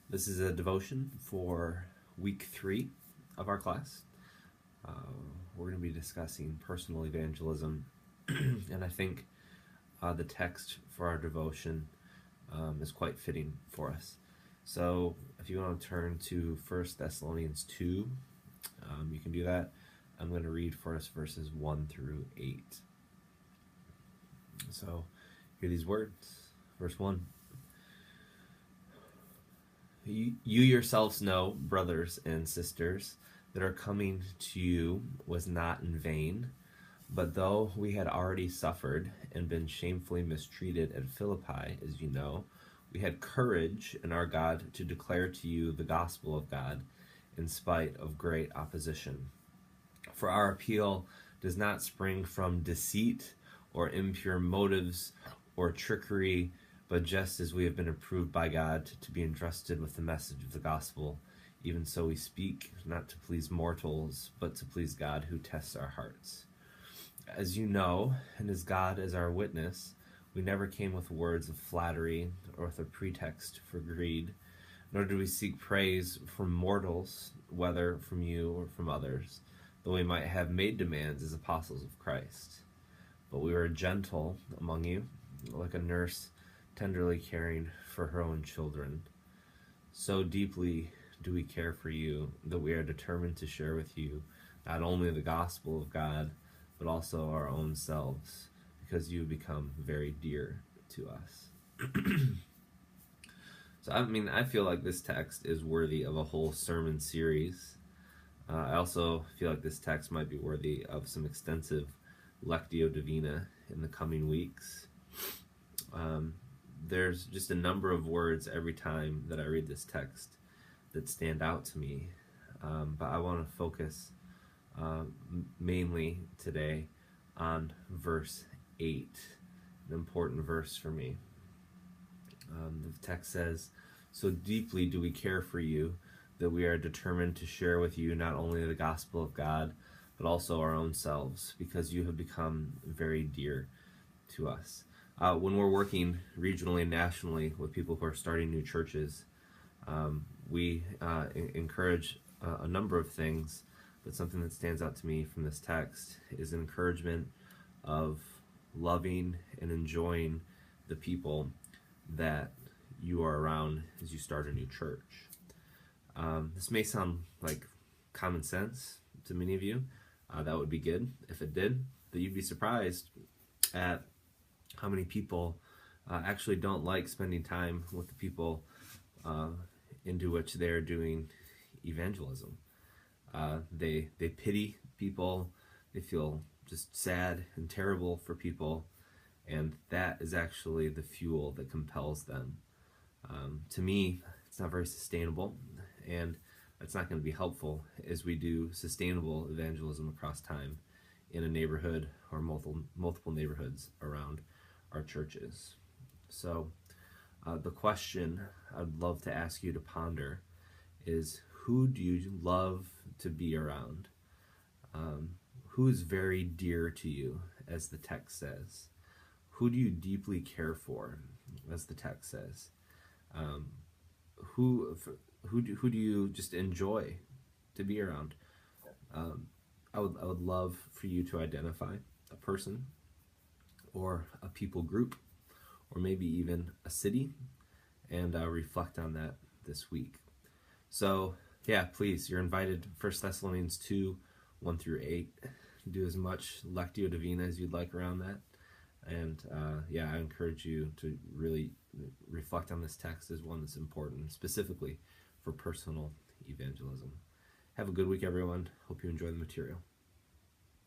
This is a devotion for week 3 of our class. We're going to be discussing personal evangelism, and I think the text for our devotion is quite fitting for us. So if you want to turn to 1 Thessalonians 2, you can do that. I'm going to read for us verses 1 through 8. So hear these words. Verse 1. You yourselves know, brothers and sisters, that our coming to you was not in vain. But though we had already suffered and been shamefully mistreated at Philippi, as you know, we had courage in our God to declare to you the gospel of God in spite of great opposition. For our appeal does not spring from deceit or impure motives or trickery, but just as we have been approved by God to be entrusted with the message of the gospel, even so we speak, not to please mortals, but to please God who tests our hearts. As you know, and as God is our witness, we never came with words of flattery or with a pretext for greed, nor did we seek praise from mortals, whether from you or from others, though we might have made demands as apostles of Christ. But we were gentle among you, like a nurse tenderly caring for her own children. So deeply do we care for you that we are determined to share with you not only the gospel of God, but also our own selves, because you have become very dear to us. So, I feel like this text is worthy of a whole sermon series. I also feel like this text might be worthy of some extensive Lectio Divina in the coming weeks. There's just a number of words every time that I read this text that stand out to me, but I want to focus mainly today on verse 8, an important verse for me. The text says, "So deeply do we care for you that we are determined to share with you not only the gospel of God, but also our own selves, because you have become very dear to us." When we're working regionally and nationally with people who are starting new churches, we encourage a number of things, but something that stands out to me from this text is encouragement of loving and enjoying the people that you are around as you start a new church. This may sound like common sense to many of you. That would be good if it did, but you'd be surprised at how many people actually don't like spending time with the people into which they're doing evangelism. They pity people, they feel just sad and terrible for people, and that is actually the fuel that compels them. To me, it's not very sustainable, and it's not going to be helpful as we do sustainable evangelism across time in a neighborhood or multiple neighborhoods around our churches. So the question I'd love to ask you to ponder is, who do you love to be around? Who is very dear to you, as the text says? Who do you deeply care for, as the text says? Who do you just enjoy to be around? I would love for you to identify a person or a people group, or maybe even a city, and reflect on that this week. So yeah, please, you're invited. 1 Thessalonians 2, 1 through 8. Do as much Lectio Divina as you'd like around that. And I encourage you to really reflect on this text as one that's important, specifically for personal evangelism. Have a good week, everyone. Hope you enjoy the material.